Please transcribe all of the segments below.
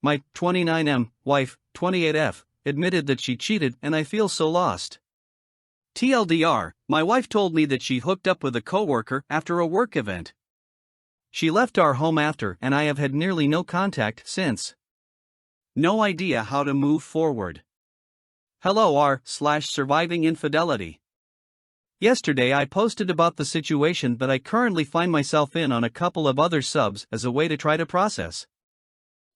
My 29M wife, 28F, admitted that she cheated and I feel so lost. TLDR, my wife told me that she hooked up with a coworker after a work event. She left our home after and I have had nearly no contact since. No idea how to move forward. Hello r/surviving infidelity. Yesterday I posted about the situation that I currently find myself in on a couple of other subs as a way to try to process.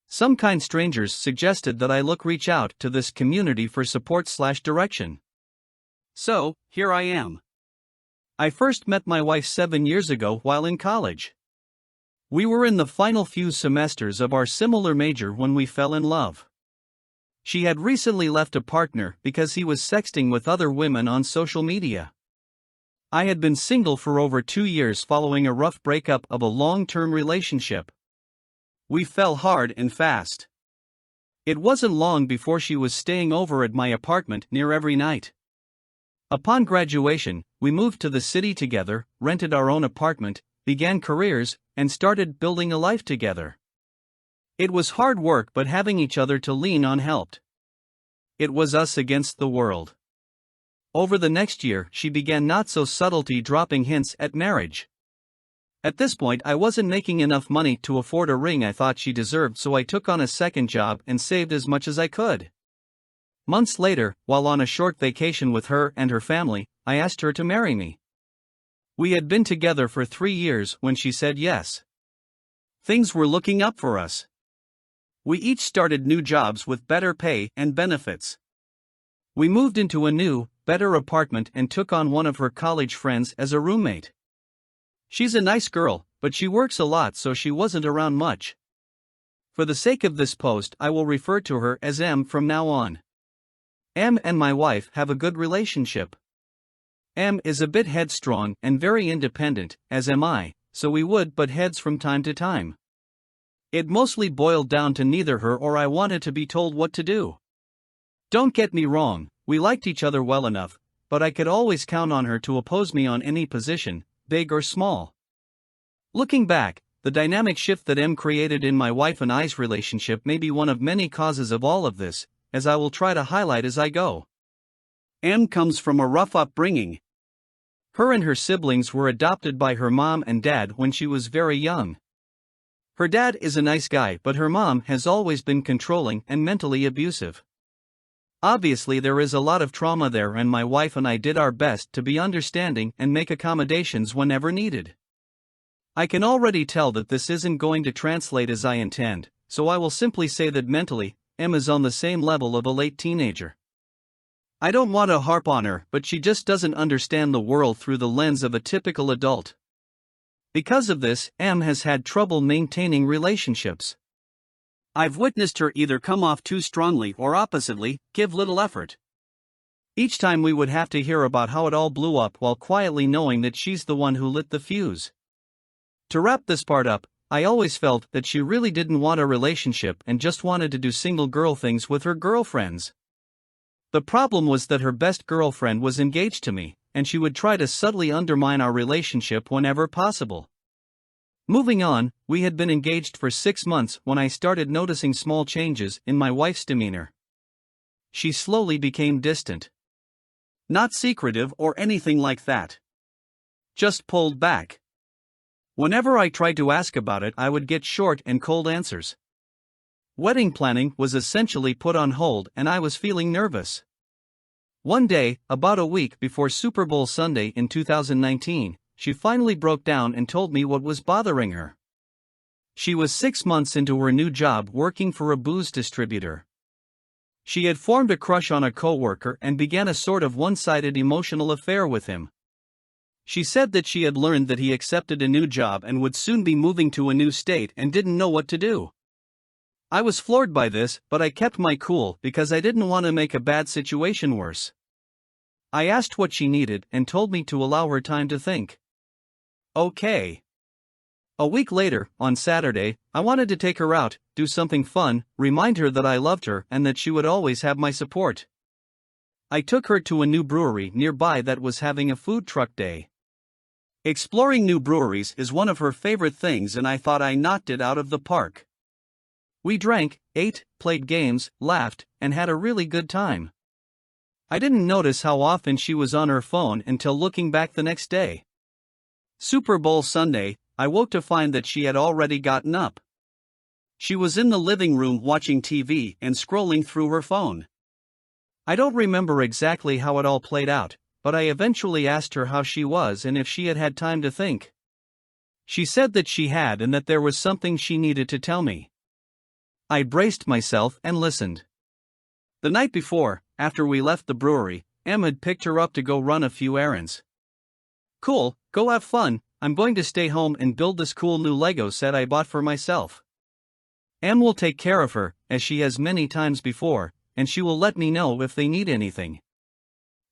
Some kind strangers suggested that I reach out to this community for support/direction. So, here I am. I first met my wife 7 years ago while in college. We were in the final few semesters of our similar major when we fell in love. She had recently left a partner because he was sexting with other women on social media. I had been single for over 2 years following a rough breakup of a long-term relationship. We fell hard and fast. It wasn't long before she was staying over at my apartment near every night. Upon graduation, we moved to the city together, rented our own apartment, began careers, and started building a life together. It was hard work, but having each other to lean on helped. It was us against the world. Over the next year, she began not so subtly dropping hints at marriage. At this point, I wasn't making enough money to afford a ring I thought she deserved, so I took on a second job and saved as much as I could. Months later, while on a short vacation with her and her family, I asked her to marry me. We had been together for 3 years when she said yes. Things were looking up for us. We each started new jobs with better pay and benefits. We moved into a new, better apartment and took on one of her college friends as a roommate. She's a nice girl, but she works a lot, so she wasn't around much. For the sake of this post, I will refer to her as M from now on. M and my wife have a good relationship. M is a bit headstrong and very independent, as am I, so we would butt heads from time to time. It mostly boiled down to neither her or I wanted to be told what to do. Don't get me wrong, we liked each other well enough, but I could always count on her to oppose me on any position, big or small. Looking back, the dynamic shift that M created in my wife and I's relationship may be one of many causes of all of this, as I will try to highlight as I go. M comes from a rough upbringing. Her and her siblings were adopted by her mom and dad when she was very young. Her dad is a nice guy, but her mom has always been controlling and mentally abusive. Obviously, there is a lot of trauma there, and my wife and I did our best to be understanding and make accommodations whenever needed. I can already tell that this isn't going to translate as I intend, so I will simply say that mentally, M is on the same level of a late teenager. I don't want to harp on her, but she just doesn't understand the world through the lens of a typical adult. Because of this, M has had trouble maintaining relationships. I've witnessed her either come off too strongly or oppositely, give little effort. Each time we would have to hear about how it all blew up while quietly knowing that she's the one who lit the fuse. To wrap this part up, I always felt that she really didn't want a relationship and just wanted to do single girl things with her girlfriends. The problem was that her best girlfriend was engaged to me, and she would try to subtly undermine our relationship whenever possible. Moving on, we had been engaged for 6 months when I started noticing small changes in my wife's demeanor. She slowly became distant. Not secretive or anything like that. Just pulled back. Whenever I tried to ask about it, I would get short and cold answers. Wedding planning was essentially put on hold and I was feeling nervous. One day, about a week before Super Bowl Sunday in 2019, she finally broke down and told me what was bothering her. She was 6 months into her new job working for a booze distributor. She had formed a crush on a coworker and began a sort of one-sided emotional affair with him. She said that she had learned that he accepted a new job and would soon be moving to a new state and didn't know what to do. I was floored by this, but I kept my cool because I didn't want to make a bad situation worse. I asked what she needed and told me to allow her time to think. Okay. A week later, on Saturday, I wanted to take her out, do something fun, remind her that I loved her and that she would always have my support. I took her to a new brewery nearby that was having a food truck day. Exploring new breweries is one of her favorite things and I thought I knocked it out of the park. We drank, ate, played games, laughed, and had a really good time. I didn't notice how often she was on her phone until looking back the next day. Super Bowl Sunday, I woke to find that she had already gotten up. She was in the living room watching TV and scrolling through her phone. I don't remember exactly how it all played out, but I eventually asked her how she was and if she had had time to think. She said that she had and that there was something she needed to tell me. I braced myself and listened. The night before, after we left the brewery, Em had picked her up to go run a few errands. Cool, go have fun, I'm going to stay home and build this cool new Lego set I bought for myself. Em will take care of her, as she has many times before, and she will let me know if they need anything.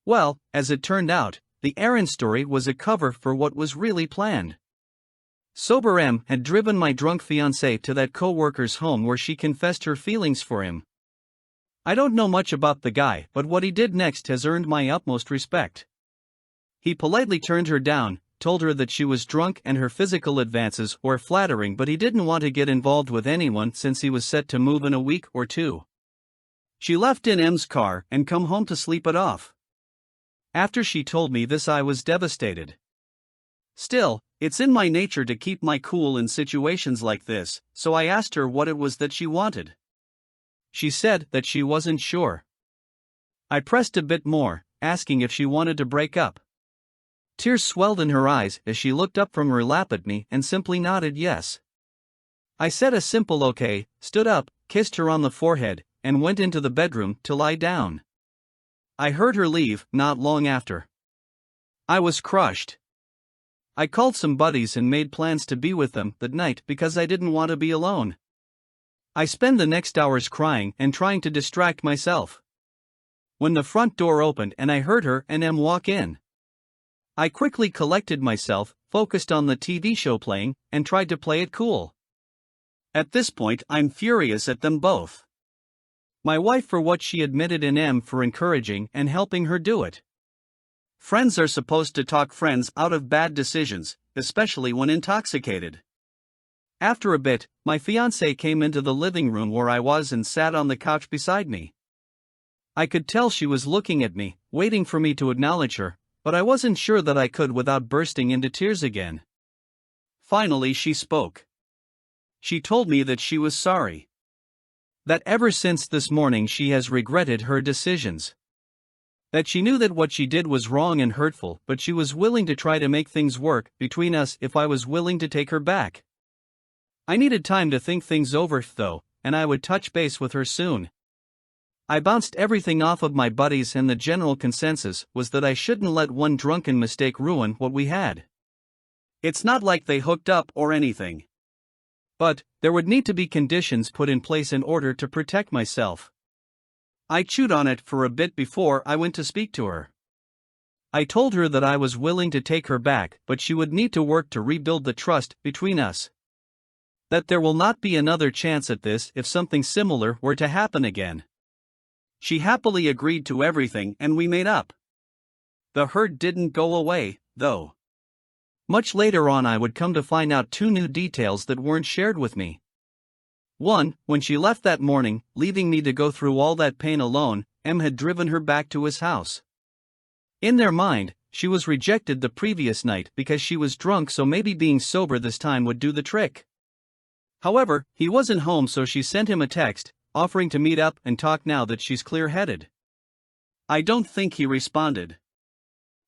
Well, as it turned out, the errand story was a cover for what was really planned. Sober Em had driven my drunk fiancé to that co-worker's home where she confessed her feelings for him. I don't know much about the guy, but what he did next has earned my utmost respect. He politely turned her down, told her that she was drunk and her physical advances were flattering, but he didn't want to get involved with anyone since he was set to move in a week or two. She left in Em's car and come home to sleep it off. After she told me this, I was devastated. Still, it's in my nature to keep my cool in situations like this, so I asked her what it was that she wanted. She said that she wasn't sure. I pressed a bit more, asking if she wanted to break up. Tears swelled in her eyes as she looked up from her lap at me and simply nodded yes. I said a simple okay, stood up, kissed her on the forehead, and went into the bedroom to lie down. I heard her leave not long after. I was crushed. I called some buddies and made plans to be with them that night because I didn't want to be alone. I spent the next hours crying and trying to distract myself. When the front door opened and I heard her and Em walk in, I quickly collected myself, focused on the TV show playing, and tried to play it cool. At this point, I'm furious at them both. My wife for what she admitted and Em for encouraging and helping her do it. Friends are supposed to talk friends out of bad decisions, especially when intoxicated. After a bit, my fiancé came into the living room where I was and sat on the couch beside me. I could tell she was looking at me, waiting for me to acknowledge her, but I wasn't sure that I could without bursting into tears again. Finally, she spoke. She told me that she was sorry. That ever since this morning she has regretted her decisions. That she knew that what she did was wrong and hurtful, but she was willing to try to make things work between us if I was willing to take her back. I needed time to think things over, though, and I would touch base with her soon. I bounced everything off of my buddies, and the general consensus was that I shouldn't let one drunken mistake ruin what we had. It's not like they hooked up or anything. But there would need to be conditions put in place in order to protect myself. I chewed on it for a bit before I went to speak to her. I told her that I was willing to take her back, but she would need to work to rebuild the trust between us. That there will not be another chance at this if something similar were to happen again. She happily agreed to everything and we made up. The hurt didn't go away, though. Much later on I would come to find out two new details that weren't shared with me. One, when she left that morning, leaving me to go through all that pain alone, Em had driven her back to his house. In their mind, she was rejected the previous night because she was drunk, so maybe being sober this time would do the trick. However, he wasn't home, so she sent him a text, offering to meet up and talk now that she's clear-headed. I don't think he responded.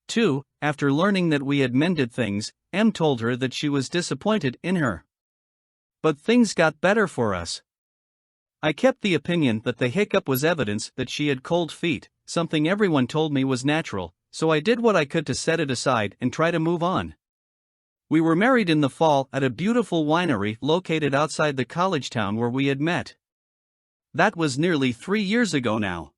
2. After learning that we had mended things, Em told her that she was disappointed in her. But things got better for us. I kept the opinion that the hiccup was evidence that she had cold feet, something everyone told me was natural, so I did what I could to set it aside and try to move on. We were married in the fall at a beautiful winery located outside the college town where we had met. That was nearly 3 years ago now.